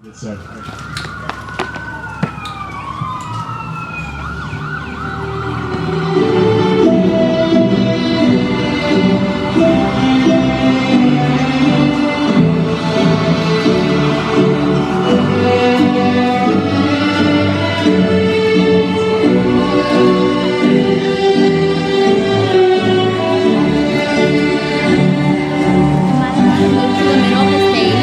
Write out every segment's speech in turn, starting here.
Yes, sir. Move to the middle of the stage.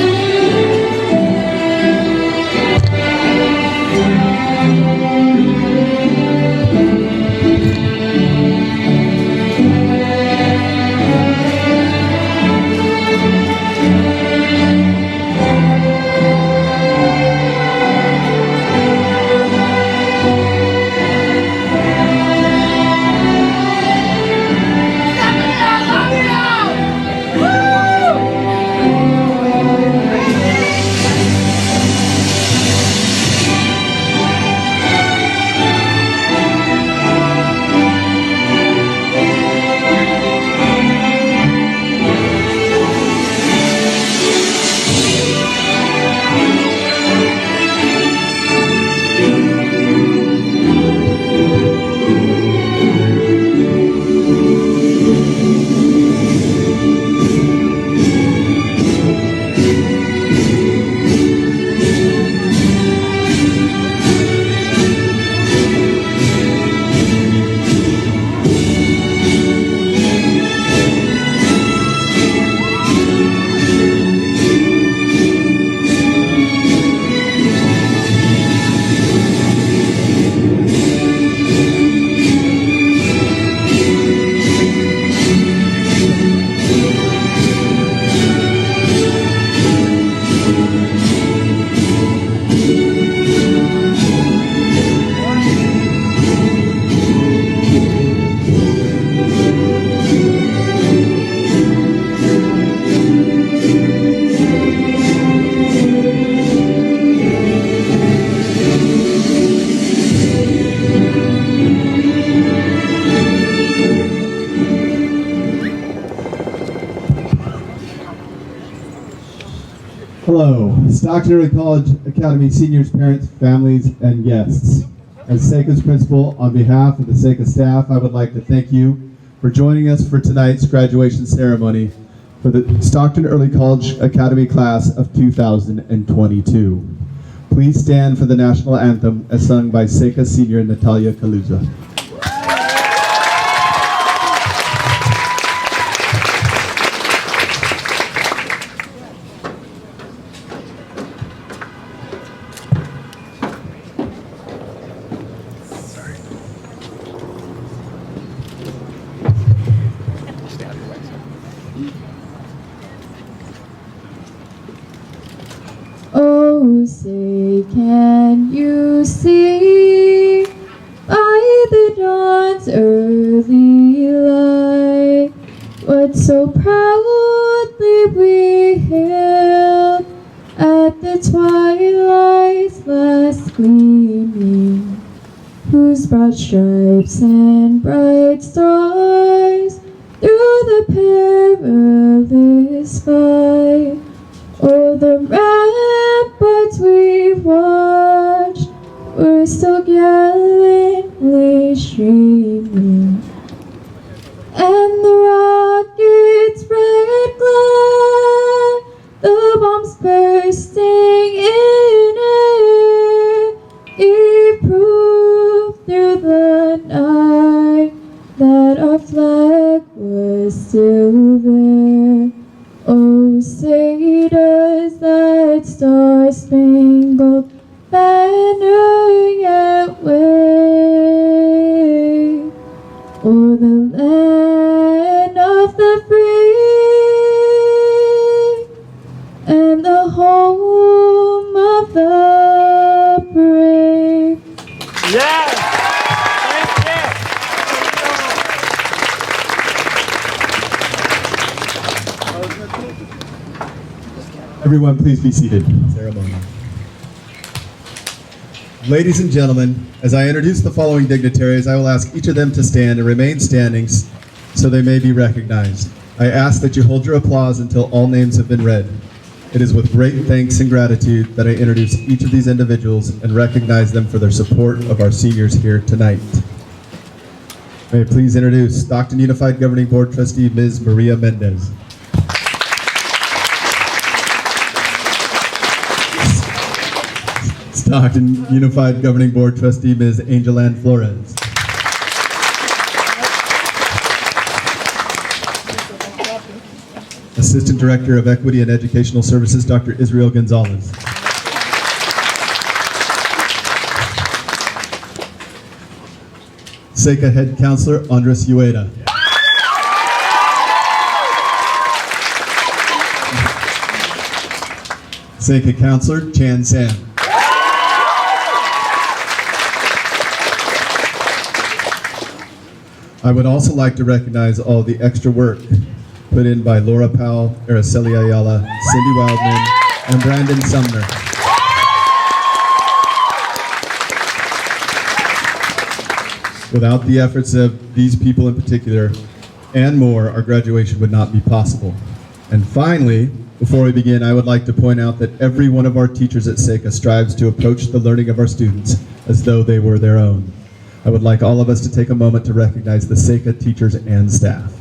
Hello, Stockton Early College Academy seniors, parents, families, and guests. As SECA's principal, on behalf of the SECA staff, I would like to thank you for joining us for tonight's graduation ceremony for the Stockton Early College Academy class of 2022. Please stand for the national anthem as sung by SECA senior Natalia Kaluza. Oh, say, can you see by the dawn's early light what so proudly we hailed at the twilight's last gleaming, whose broad stripes and bright stars through the perilous fight o'er the ramparts we watched were still gallantly streaming, and the rocket's red glare, the bombs bursting in air, gave proof through the night that our flag was still there. Oh, say does that star-spangled banner yet wave o'er the land of the free and the home of the brave? Yes! Everyone, please be seated. Ceremony. Ladies and gentlemen, as I introduce the following dignitaries, I will ask each of them to stand and remain standing so they may be recognized. I ask that you hold your applause until all names have been read. It is with great thanks and gratitude that I introduce each of these individuals and recognize them for their support of our seniors here tonight. May I please introduce Stockton Unified Governing Board Trustee, Ms. Maria Mendez. Stockton Unified Governing Board Trustee, Ms. Angel Ann Flores. Assistant Director of Equity and Educational Services, Dr. Israel Gonzalez. SECA Head Counselor, Andres Ueda. SECA Counselor, Chan Sam. I would also like to recognize all the extra work put in by Laura Powell, Araceli Ayala, Cindy Wildman, and Brandon Sumner. Without the efforts of these people in particular, and more, our graduation would not be possible. And finally, before we begin, I would like to point out that every one of our teachers at SECA strives to approach the learning of our students as though they were their own. I would like all of us to take a moment to recognize the SECA teachers and staff.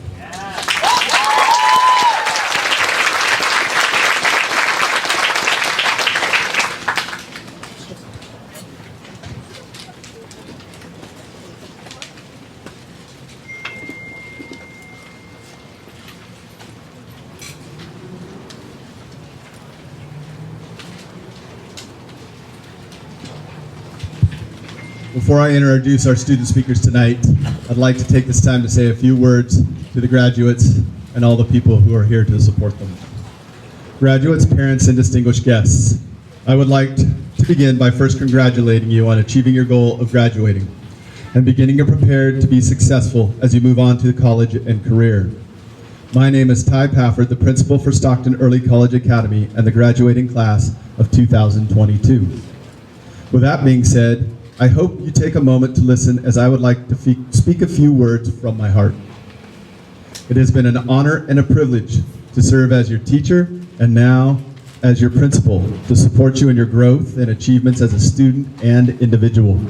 Before I introduce our student speakers tonight, I'd like to take this time to say a few words to the graduates and all the people who are here to support them. Graduates, parents, and distinguished guests, I would like to begin by first congratulating you on achieving your goal of graduating and beginning to prepare to be successful as you move on to college and career. My name is Ty Pafford, the principal for Stockton Early College Academy and the graduating class of 2022. With that being said, I hope you take a moment to listen as I would like to speak a few words from my heart. It has been an honor and a privilege to serve as your teacher and now as your principal to support you in your growth and achievements as a student and individual.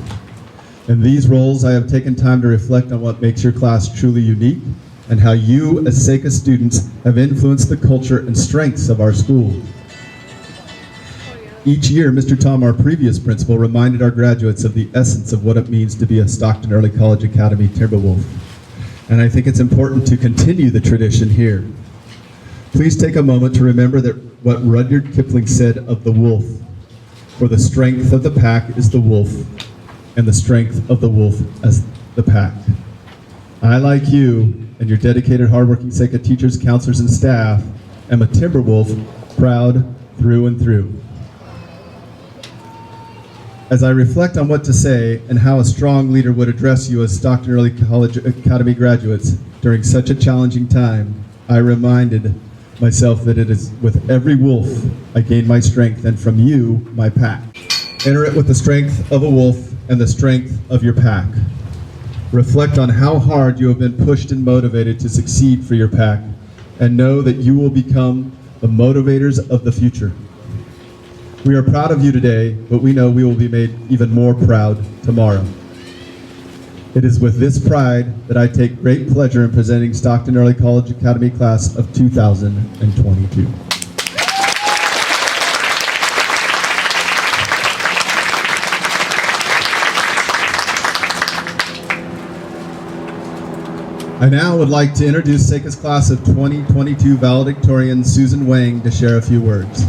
In these roles, I have taken time to reflect on what makes your class truly unique and how you as SECA students have influenced the culture and strengths of our school. Each year, Mr. Tom, our previous principal, reminded our graduates of the essence of what it means to be a Stockton Early College Academy Timberwolf. And I think it's important to continue the tradition here. Please take a moment to remember that what Rudyard Kipling said of the wolf, for the strength of the pack is the wolf, and the strength of the wolf as the pack. I, like you, and your dedicated, hardworking SECA teachers, counselors, and staff, am a Timberwolf, proud through and through. As I reflect on what to say and how a strong leader would address you as Stockton Early College Academy graduates during such a challenging time, I reminded myself that it is with every wolf I gain my strength, and from you, my pack. Enter it with the strength of a wolf and the strength of your pack. Reflect on how hard you have been pushed and motivated to succeed for your pack, and know that you will become the motivators of the future. We are proud of you today, but we know we will be made even more proud tomorrow. It is with this pride that I take great pleasure in presenting Stockton Early College Academy class of 2022. I now would like to introduce SECA's class of 2022 valedictorian Susan Wang to share a few words.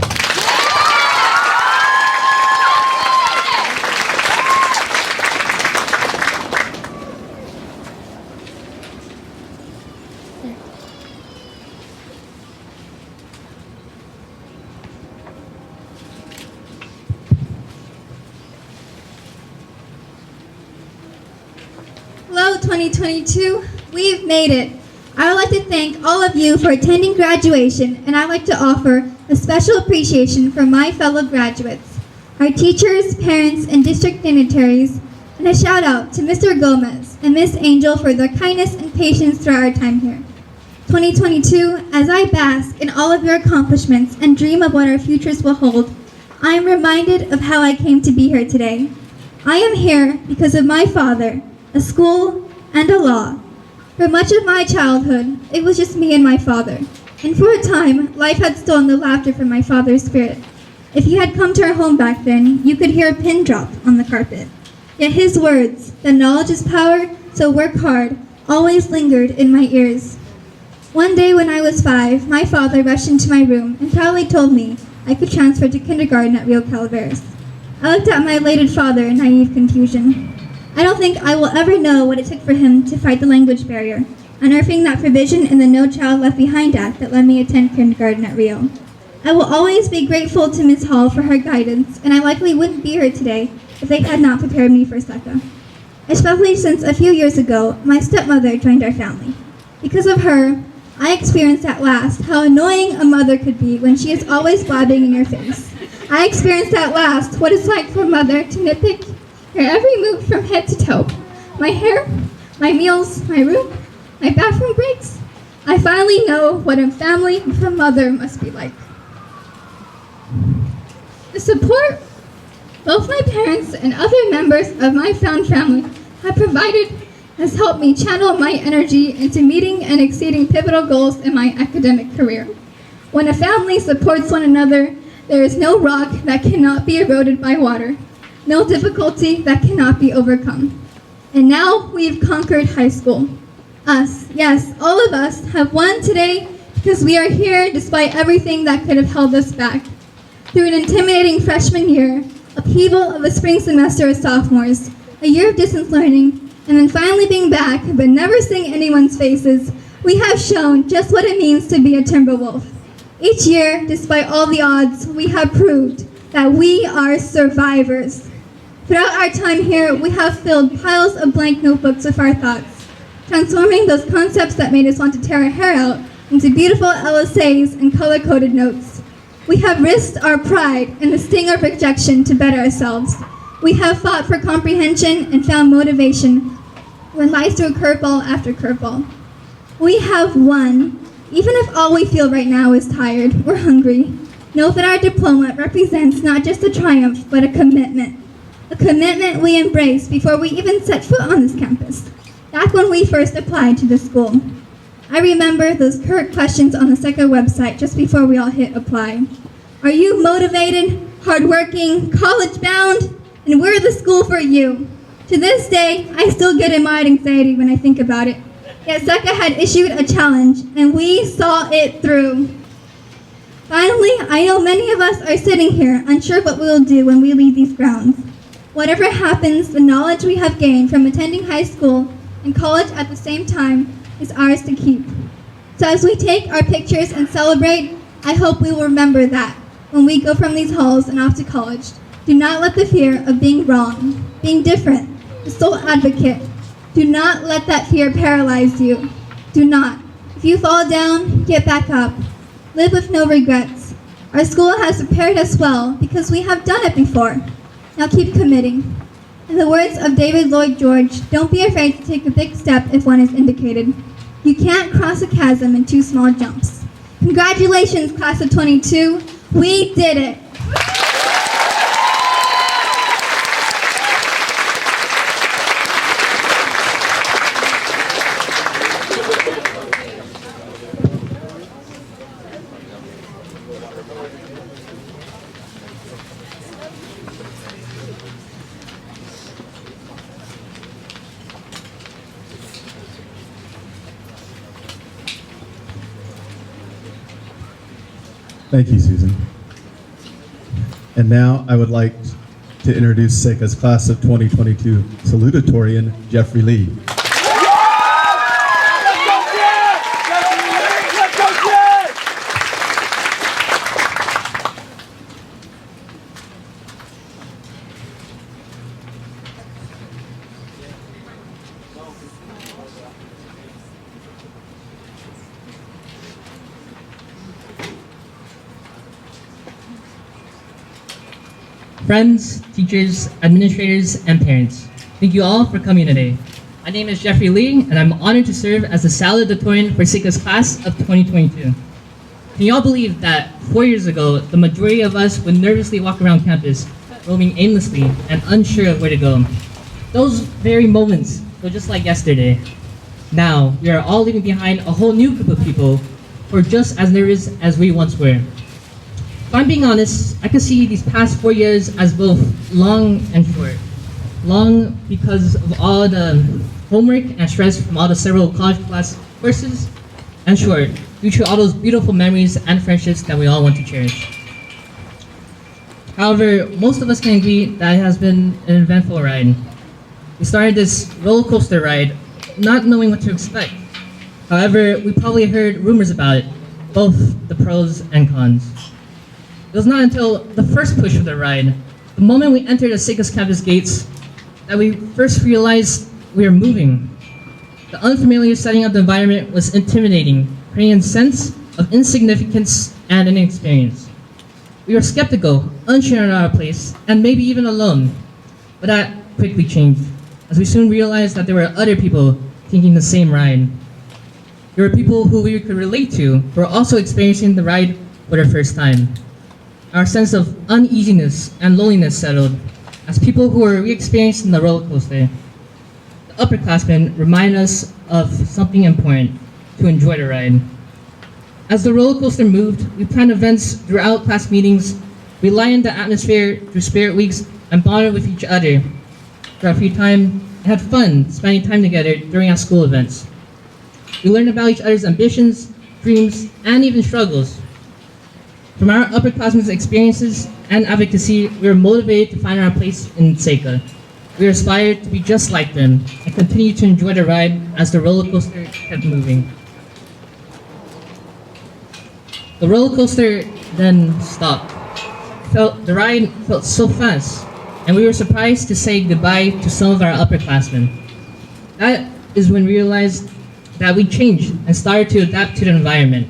Hello, 2022. We've made it. I would like to thank all of you for attending graduation, and I'd like to offer a special appreciation for my fellow graduates, our teachers, parents, and district dignitaries, and a shout out to Mr. Gomez and Miss Angel for their kindness and patience throughout our time here. 2022, as I bask in all of your accomplishments and dream of what our futures will hold, I am reminded of how I came to be here today. I am here because of my father, a school, and a law. For much of my childhood, it was just me and my father. And for a time, life had stolen the laughter from my father's spirit. If you had come to our home back then, you could hear a pin drop on the carpet. Yet his words, that knowledge is power, so work hard, always lingered in my ears. One day when I was 5, my father rushed into my room and proudly told me I could transfer to kindergarten at Rio Calaveras. I looked at my elated father in naive confusion. I don't think I will ever know what it took for him to fight the language barrier, unearthing that provision in the No Child Left Behind Act that let me attend kindergarten at Rio. I will always be grateful to Ms. Hall for her guidance, and I likely wouldn't be here today if they had not prepared me for SECA. Especially since a few years ago, my stepmother joined our family. Because of her, I experienced at last how annoying a mother could be when she is always blabbing in your face. I experienced at last what it's like for a mother to nitpick your every move from head to toe. My hair, my meals, my room, my bathroom breaks. I finally know what a family with a mother must be like. The support both my parents and other members of my found family have provided has helped me channel my energy into meeting and exceeding pivotal goals in my academic career. When a family supports one another, there is no rock that cannot be eroded by water, no difficulty that cannot be overcome. And now we've conquered high school. Us, yes, all of us have won today because we are here despite everything that could have held us back. Through an intimidating freshman year, upheaval of a spring semester as sophomores, a year of distance learning, and then finally being back, but never seeing anyone's faces, we have shown just what it means to be a Timberwolf. Each year, despite all the odds, we have proved that we are survivors. Throughout our time here, we have filled piles of blank notebooks with our thoughts, transforming those concepts that made us want to tear our hair out into beautiful LSAs and color-coded notes. We have risked our pride and the sting of rejection to better ourselves. We have fought for comprehension and found motivation when life threw curveball after curveball. We have won. Even if all we feel right now is tired or hungry, know that our diploma represents not just a triumph, but a commitment. A commitment we embraced before we even set foot on this campus, back when we first applied to the school. I remember those curt questions on the SECA website just before we all hit apply. Are you motivated, hardworking, college-bound? And we're the school for you. To this day, I still get a mild anxiety when I think about it. Yet SECA had issued a challenge, and we saw it through. Finally, I know many of us are sitting here, unsure what we will do when we leave these grounds. Whatever happens, the knowledge we have gained from attending high school and college at the same time is ours to keep. So as we take our pictures and celebrate, I hope we will remember that when we go from these halls and off to college. Do not let the fear of being wrong, being different, the sole advocate, do not let that fear paralyze you. Do not. If you fall down, get back up. Live with no regrets. Our school has prepared us well because we have done it before. Now keep committing. In the words of David Lloyd George, don't be afraid to take a big step if one is indicated. You can't cross a chasm in 2 small jumps. Congratulations, class of 22. We did it. Thank you, Susan. And now I would like to introduce SECA's class of 2022 salutatorian, Jeffrey Lee. Friends, teachers, administrators, and parents, thank you all for coming today. My name is Jeffrey Lee, and I'm honored to serve as the salutatorian for SECA's class of 2022. Can y'all believe that 4 years ago, the majority of us would nervously walk around campus, roaming aimlessly and unsure of where to go? Those very moments feel just like yesterday. Now, we are all leaving behind a whole new group of people who are just as nervous as we once were. If I'm being honest, I can see these past 4 years as both long and short. Long because of all the homework and stress from all the several college class courses, and short due to all those beautiful memories and friendships that we all want to cherish. However, most of us can agree that it has been an eventful ride. We started this roller coaster ride not knowing what to expect. However, we probably heard rumors about it, both the pros and cons. It was not until the first push of the ride, the moment we entered the SECA's campus gates, that we first realized we were moving. The unfamiliar setting of the environment was intimidating, creating a sense of insignificance and inexperience. We were skeptical, unsure of our place, and maybe even alone. But that quickly changed, as we soon realized that there were other people taking the same ride. There were people who we could relate to, who were also experiencing the ride for their first time. Our sense of uneasiness and loneliness settled, as people who were re-experiencing the roller coaster. The upperclassmen remind us of something important: to enjoy the ride. As the roller coaster moved, we planned events throughout class meetings, we lightened the atmosphere through spirit weeks, and bonded with each other for our free time, and had fun spending time together during our school events. We learned about each other's ambitions, dreams, and even struggles. From our upperclassmen's experiences and advocacy, we were motivated to find our place in SECA. We aspired to be just like them and continue to enjoy the ride as the roller coaster kept moving. The roller coaster then stopped. The ride felt so fast, and we were surprised to say goodbye to some of our upperclassmen. That is when we realized that we changed and started to adapt to the environment.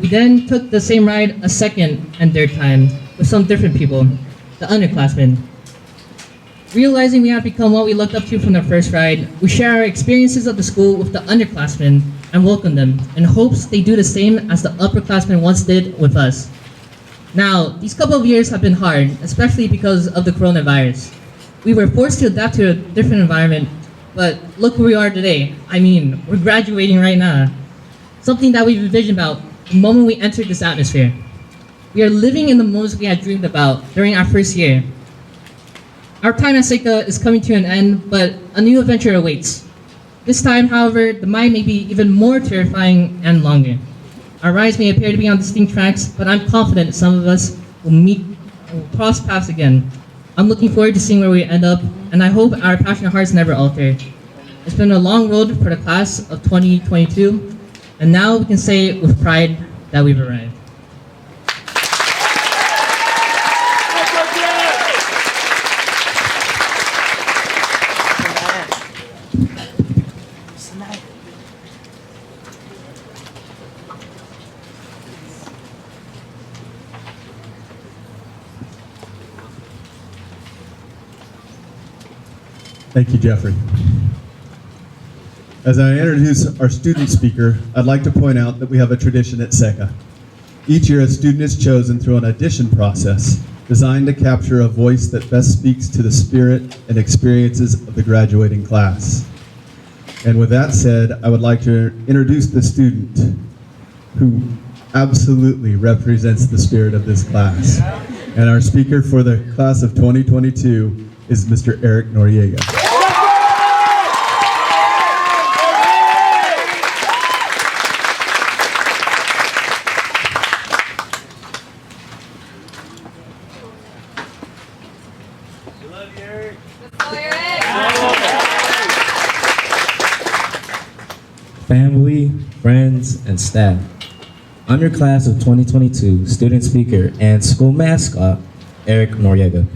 We then took the same ride a second and third time with some different people, the underclassmen. Realizing we had become what we looked up to from the first ride, we share our experiences of the school with the underclassmen and welcome them in hopes they do the same as the upperclassmen once did with us. Now, these couple of years have been hard, especially because of the coronavirus. We were forced to adapt to a different environment, but look where we are today. I mean, we're graduating right now. Something that we've envisioned about the moment we entered this atmosphere. We are living in the moments we had dreamed about during our first year. Our time at SECA is coming to an end, but a new adventure awaits. This time, however, the mine may be even more terrifying and longer. Our rides may appear to be on distinct tracks, but I'm confident some of us will cross paths again. I'm looking forward to seeing where we end up, and I hope our passionate hearts never alter. It's been a long road for the class of 2022, and now we can say with pride that we've arrived. Thank you, Jeffrey. As I introduce our student speaker, I'd like to point out that we have a tradition at SECA. Each year, a student is chosen through an audition process designed to capture a voice that best speaks to the spirit and experiences of the graduating class. And with that said, I would like to introduce the student who absolutely represents the spirit of this class. And our speaker for the class of 2022 is Mr. Eric Noriega. Family, friends, and staff. I'm your class of 2022 student speaker and school mascot, Eric Noriega.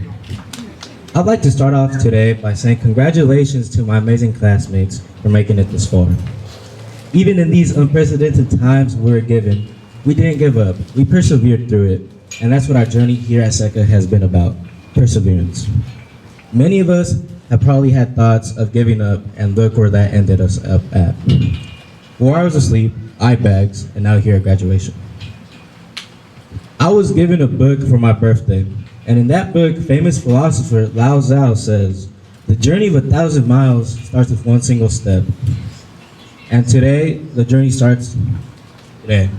I'd like to start off today by saying congratulations to my amazing classmates for making it this far. Even in these unprecedented times we were given, we didn't give up. We persevered through it, and that's what our journey here at SECA has been about, perseverance. Many of us have probably had thoughts of giving up, and look where that ended us up at. 4 hours of sleep, eye bags, and now here at graduation. I was given a book for my birthday, and in that book, famous philosopher Lao Tzu says, "The journey of 1,000 miles starts with one single step." And today, the journey starts today.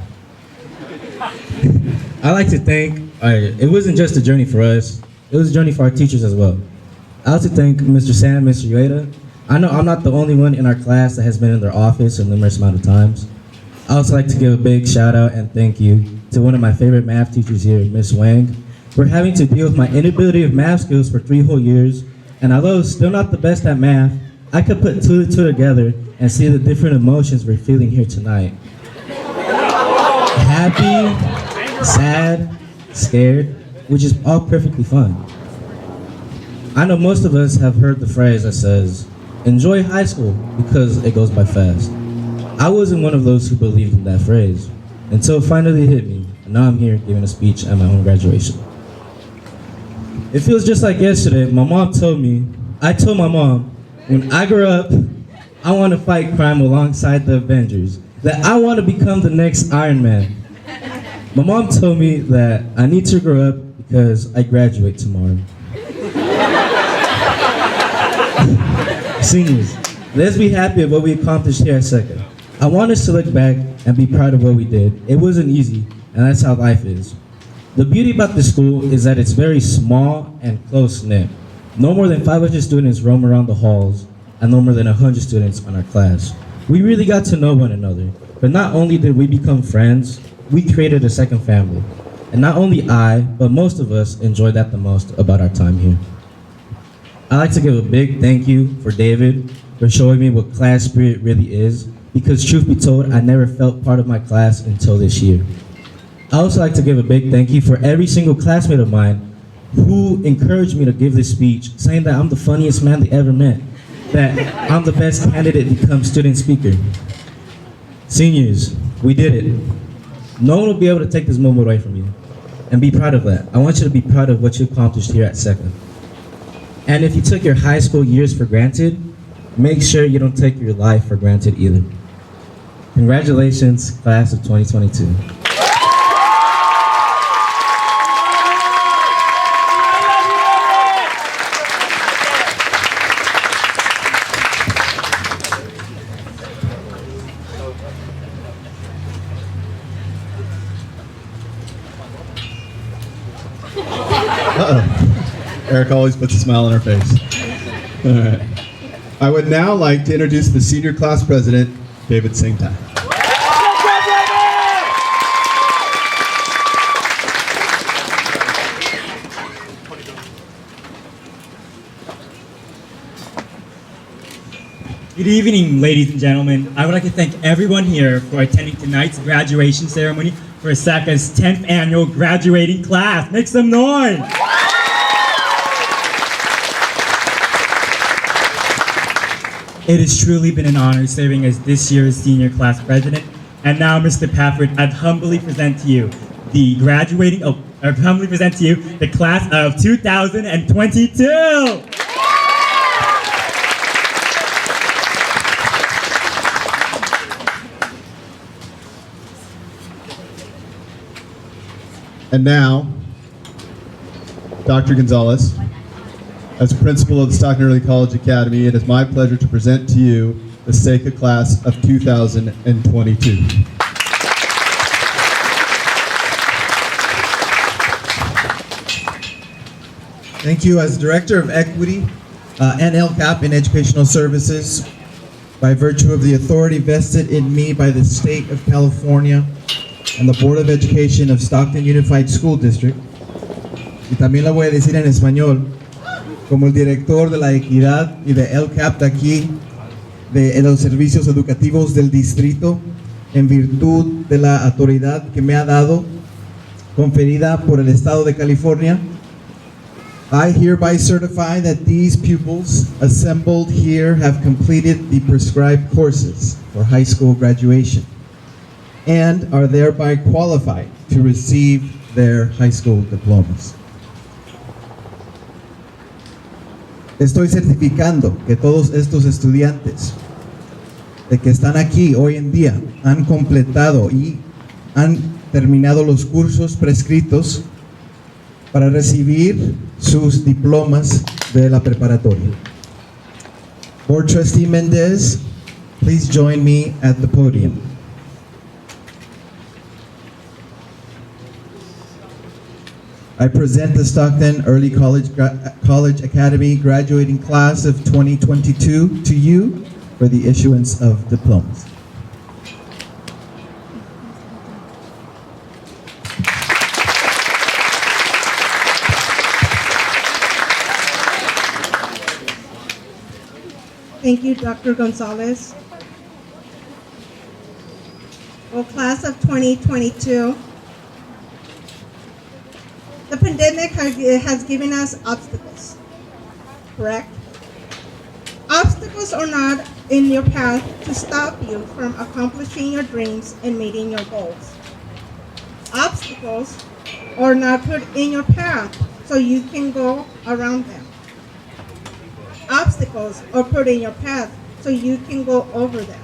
I like to thank, it wasn't just a journey for us, it was a journey for our teachers as well. I like to thank Mr. Sam and Mr. Ueda. I know I'm not the only one in our class that has been in their office a numerous amount of times. I also like to give a big shout out and thank you to one of my favorite math teachers here, Miss Wang, for having to deal with my inability of math skills for 3 whole years. And although still not the best at math, I could put 2 and 2 together and see the different emotions we're feeling here tonight. Happy, sad, scared, which is all perfectly fine. I know most of us have heard the phrase that says, "Enjoy high school because it goes by fast." I wasn't one of those who believed in that phrase until it finally hit me, and now I'm here giving a speech at my own graduation. It feels just like yesterday. I told my mom, when I grow up, I want to fight crime alongside the Avengers, that I want to become the next Iron Man. My mom told me that I need to grow up because I graduate tomorrow. Seniors, let's be happy of what we accomplished here at SECA. I want us to look back and be proud of what we did. It wasn't easy, and that's how life is. The beauty about the school is that it's very small and close-knit. No more than 500 students roam around the halls, and no more than 100 students on our class. We really got to know one another, but not only did we become friends, we created a second family. And not only I, but most of us enjoyed that the most about our time here. I'd like to give a big thank you for David for showing me what class spirit really is, because truth be told, I never felt part of my class until this year. I also like to give a big thank you for every single classmate of mine who encouraged me to give this speech, saying that I'm the funniest man they ever met, that I'm the best candidate to become student speaker. Seniors, we did it. No one will be able to take this moment away from you. And be proud of that. I want you to be proud of what you accomplished here at SECA. And if you took your high school years for granted, make sure you don't take your life for granted either. Congratulations, class of 2022. Eric always puts a smile on her face. All right. I would now like to introduce the senior class president, David Singtai. Good evening, ladies and gentlemen. I would like to thank everyone here for attending tonight's graduation ceremony for SECA's 10th annual graduating class. Make some noise! It has truly been an honor serving as this year's senior class president. And now, Mr. Pafford, I'd humbly present to you the class of 2022. And now, Dr. Gonzalez, as principal of the Stockton Early College Academy, it is my pleasure to present to you the SECA class of 2022. Thank you. As Director of Equity and LCAP in Educational Services, by virtue of the authority vested in me by the State of California and the Board of Education of Stockton Unified School District, y también la voy a decir en español, como el director de la equidad y de LCAP de aquí, de los servicios educativos del distrito, en virtud de la autoridad que me ha dado, conferida por el Estado de California, I hereby certify that these pupils assembled here have completed the prescribed courses for high school graduation and are thereby qualified to receive their high school diplomas. Estoy certificando que todos estos estudiantes de que están aquí hoy en día han completado y han terminado los cursos prescritos para recibir sus diplomas de la preparatoria. Board Trustee Mendez, please join me at the podium. I present the Stockton Early College Academy graduating class of 2022 to you for the issuance of diplomas. Thank you, Dr. Gonzalez. Well, class of 2022, the pandemic has given us obstacles, correct? Obstacles are not in your path to stop you from accomplishing your dreams and meeting your goals. Obstacles are not put in your path so you can go around them. Obstacles are put in your path so you can go over them.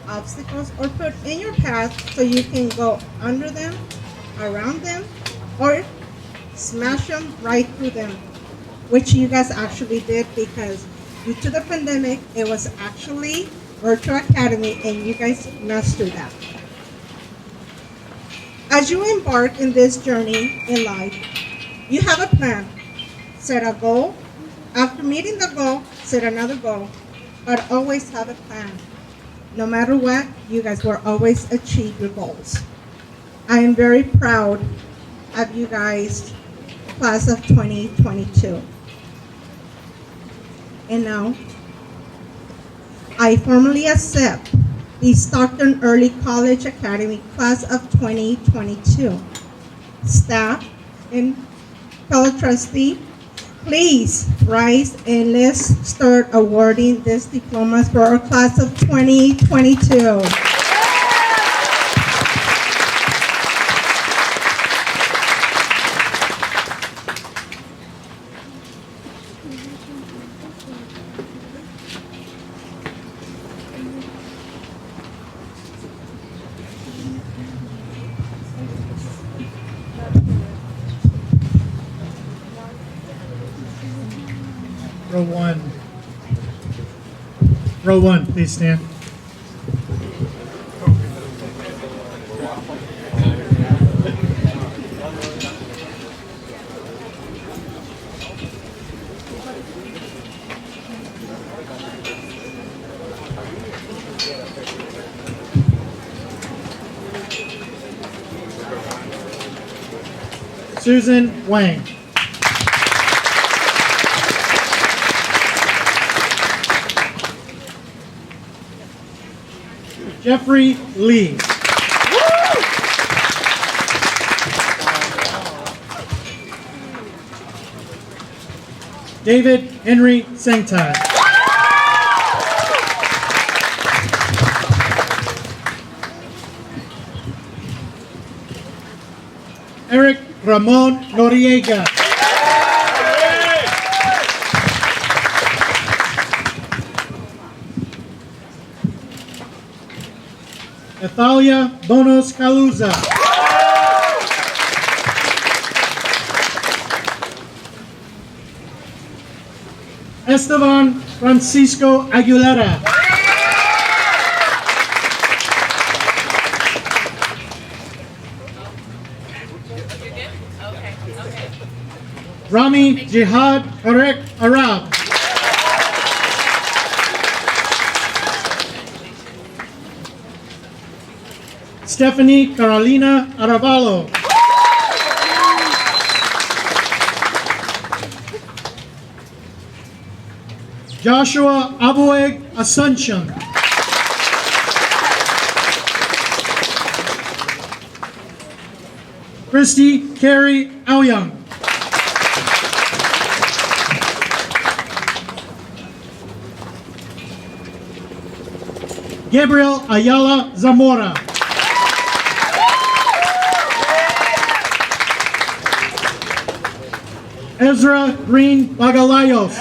Obstacles are put in your path so you can go under them, around them, or smash them right through them, which you guys actually did because due to the pandemic, it was actually Virtual Academy and you guys mastered that. As you embark in this journey in life, you have a plan. Set a goal. After meeting the goal, set another goal, but always have a plan. No matter what, you guys will always achieve your goals. I am very proud of you guys, class of 2022. And now, I formally accept the Stockton Early College Academy class of 2022. Staff and fellow trustee, please rise and let's start awarding these diplomas for our class of 2022. Row one. Row one, please stand. Susan Wang. Jeffrey Lee. David Henry Sengtai. Eric Ramon Noriega. Natalia Bonos Caluza. Esteban Francisco Aguilera. Rami Jihad Arek Arab. Stephanie Carolina Arevalo. Joshua Abueg Asuncion. Christy Carey Aoyang. Gabriel Ayala Zamora. Ezra Green Bagalayos.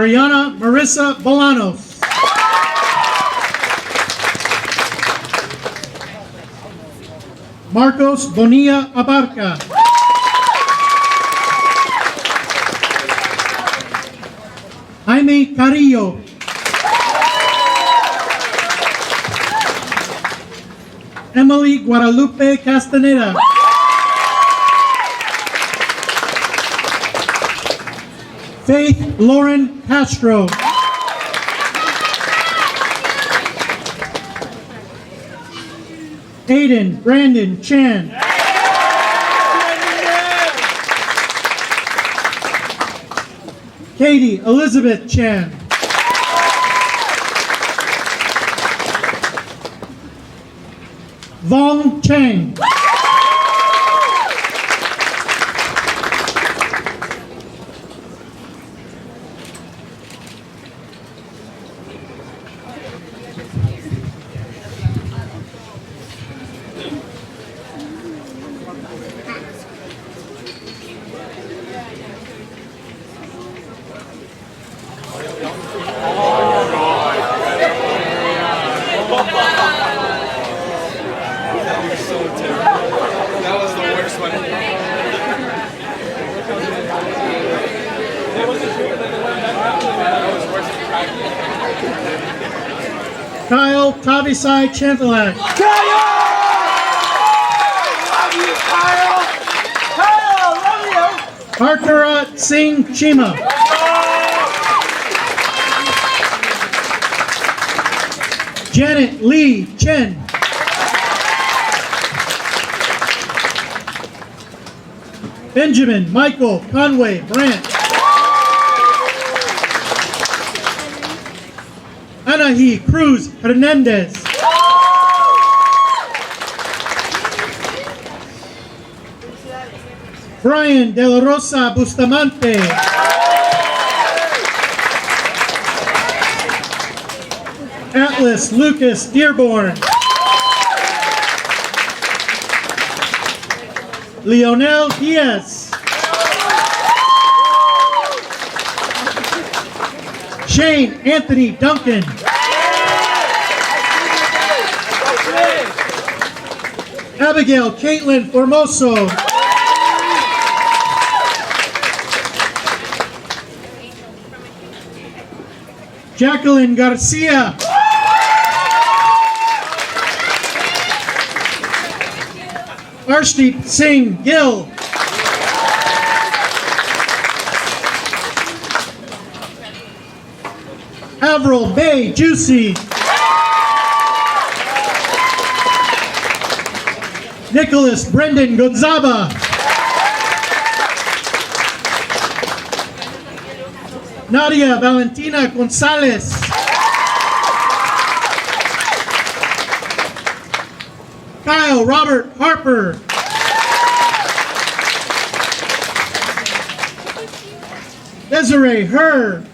Ariana Marissa Bolanos. Marcos Bonilla Abarca. Jaime Carrillo. Emily Guadalupe Castaneda. Faith Lauren Castro. Aiden Brandon Chan. Katie Elizabeth Chan. Vong Chang. Kyle Tavisai Chantelak. Artara Singh Chima. Janet Lee Chen. Benjamin Michael Conway Brandt. Anahi Cruz Hernandez. Brian De La Rosa Bustamante. Atlas Lucas Dearborn. Leonel Diaz. Shane Anthony Duncan. Abigail Caitlin Formoso. Jacqueline Garcia. Arshdeep Singh Gill. Avril Bay Juicy. Nicholas Brendan Gonzaba. Nadia Valentina Gonzalez. Kyle Robert Harper. Desiree Herr.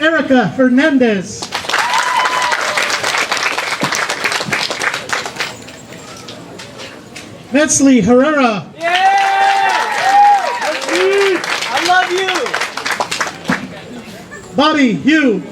Erica Fernandez. Metzli Herrera. I love you. Bobby Hugh.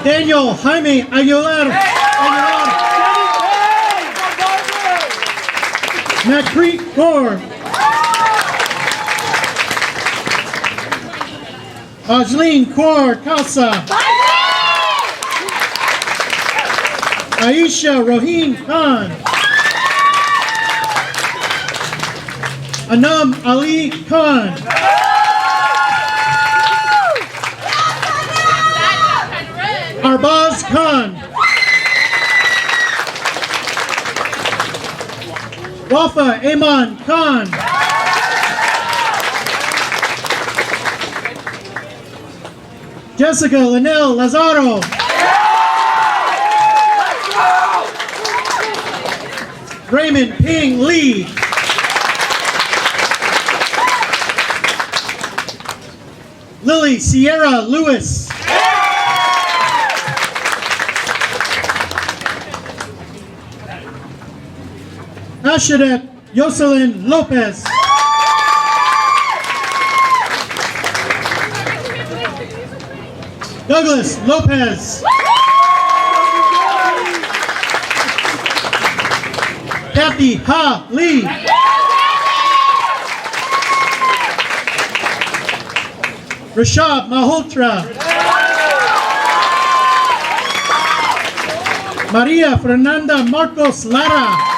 Daniel Jaime Aguilar. Macreek Gore. Ajleen Kaur Khalsa. Aisha Roheen Khan. Anam Ali Khan. Arbaz Khan. Wafa Aman Khan. Jessica Linnell Lazaro. Raymond Ping Lee. Lily Sierra Lewis. Ashadet Yoselin Lopez. Douglas Lopez. Kathy Ha Lee. Rashad Malhotra. Maria Fernanda Marcos Lara.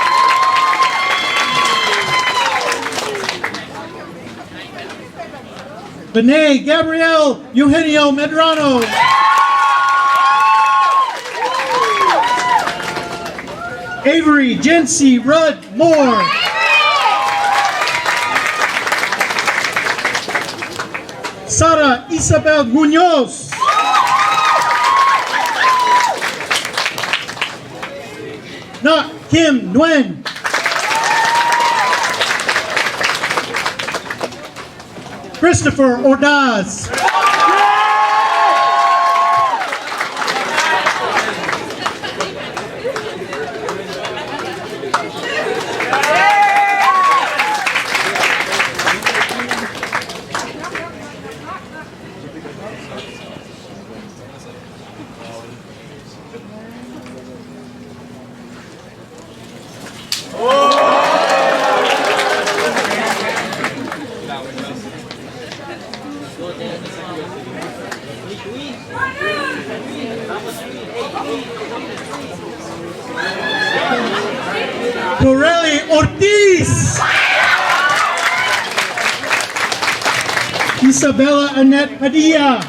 Bené Gabriel Eugenio Medrano. Avery Jency Rudd Moore. Sara Isabel Munoz. Not Kim Nguyen. Christopher Ordaz. Corelli Ortiz. Isabella Annette Padilla.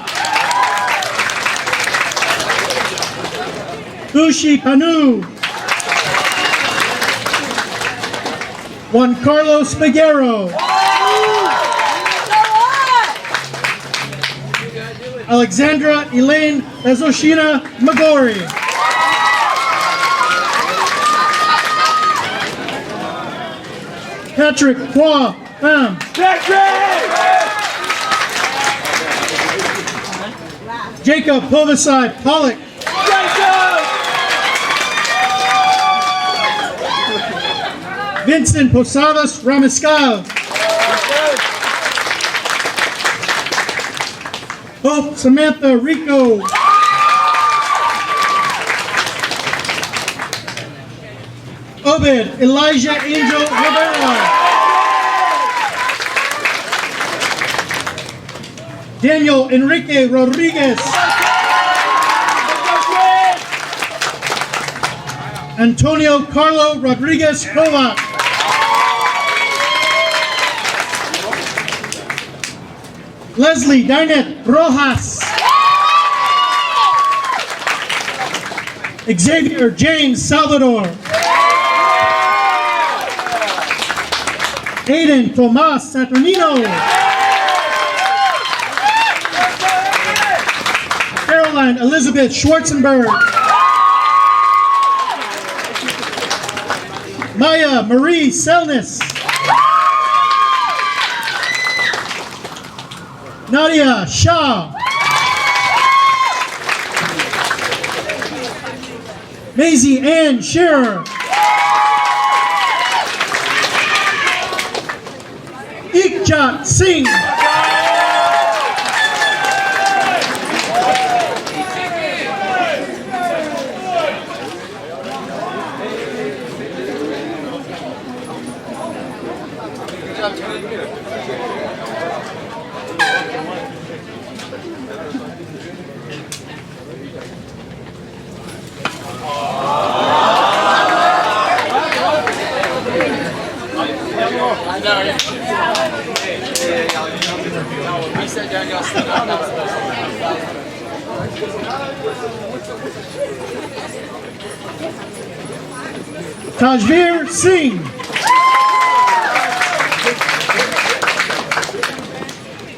Ushi Panu. Juan Carlos Figuero. Alexandra Elaine Azoshina Magori. Patrick Kwa Pham. Jacob Povasai Pollock. Vincent Posadas Ramascal. Hope Samantha Rico. Obed Elijah Angel Rivera. Daniel Enrique Rodriguez. Antonio Carlo Rodriguez Kovac. Leslie Dinette Rojas. Xavier James Salvador. Aiden Tomas Saturnino. Caroline Elizabeth Schwarzenberg. Maya Marie Selness. Nadia Shah. Maisie Ann Shearer. Ikjat Singh. Tajveer Singh.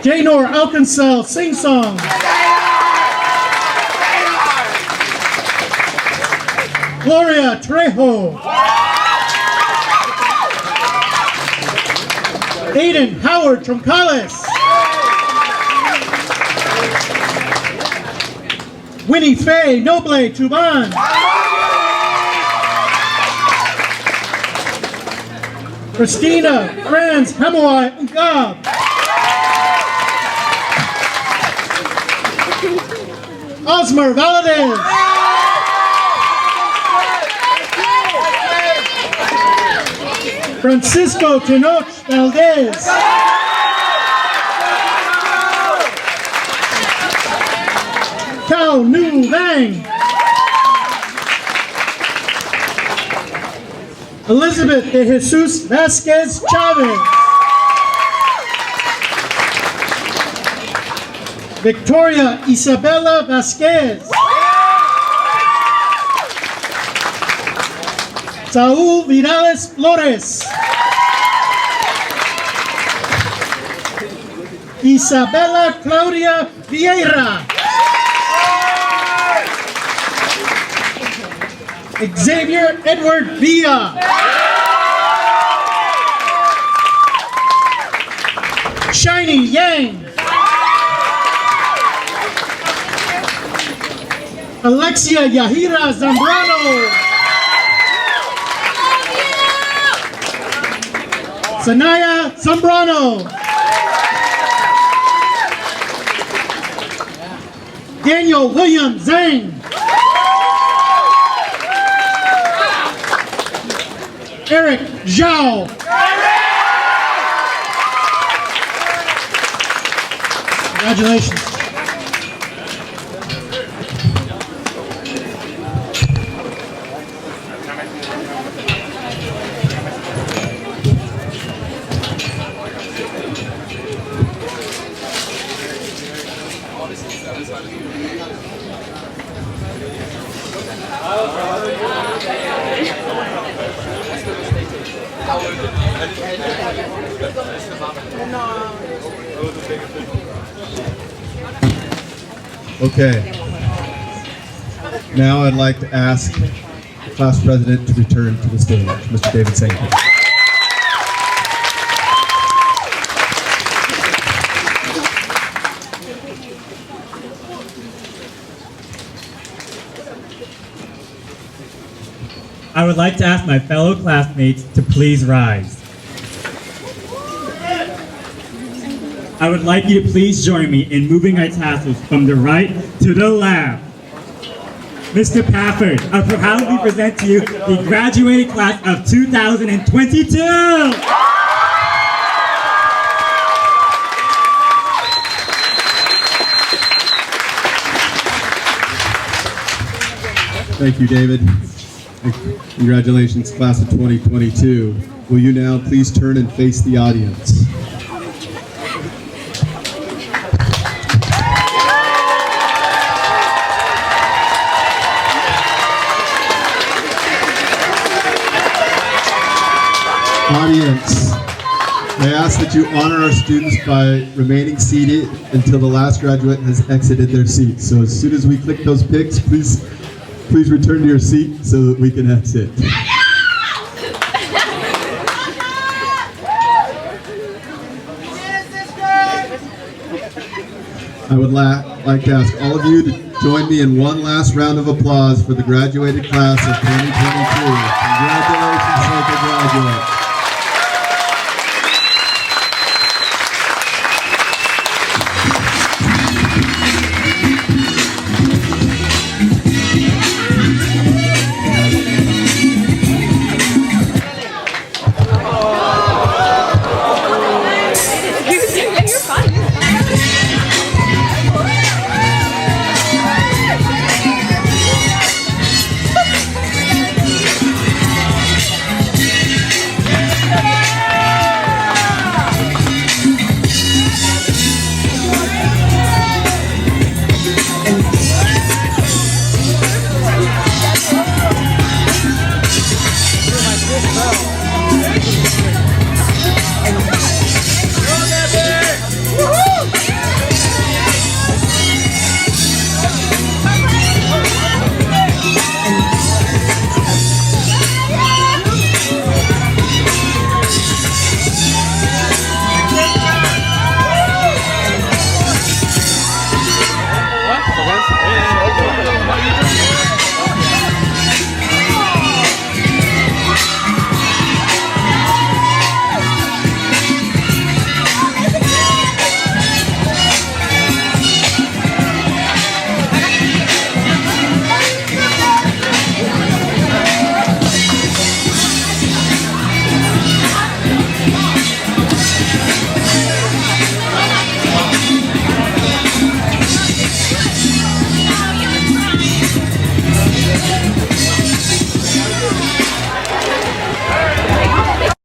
Janor Alcancel, sing song. Gloria Trejo. Aiden Howard Troncales. Winnie Faye Noble Tuban. Christina Franz Hamoy Ungab. Osmer Valadez. Francisco Tenoch Valdez. Cao Nu Vang. Elizabeth de Jesus Vasquez Chavez. Victoria Isabella Vasquez. Saúl Vidales Flores. Isabella Claudia Vieira. Xavier Edward Villa. Shiny Yang. Alexia Yahira Zambrano. Sanaya Zambrano. Daniel William Zhang. Eric Zhao. Congratulations. Okay. Now I'd like to ask the class president to return to the stage, Mr. David Sankey. I would like to ask my fellow classmates to please rise. I would like you to please join me in moving our tassels from the right to the left. Mr. Pafford, I proudly present to you the graduating class of 2022! Thank you, David. Congratulations, class of 2022. Will you now please turn and face the audience? Audience, I ask that you honor our students by remaining seated until the last graduate has exited their seat. So as soon as we click those pics, please return to your seat so that we can exit. I would like to ask all of you to join me in one last round of applause for the graduated class of 2022. Congratulations, Seika graduates.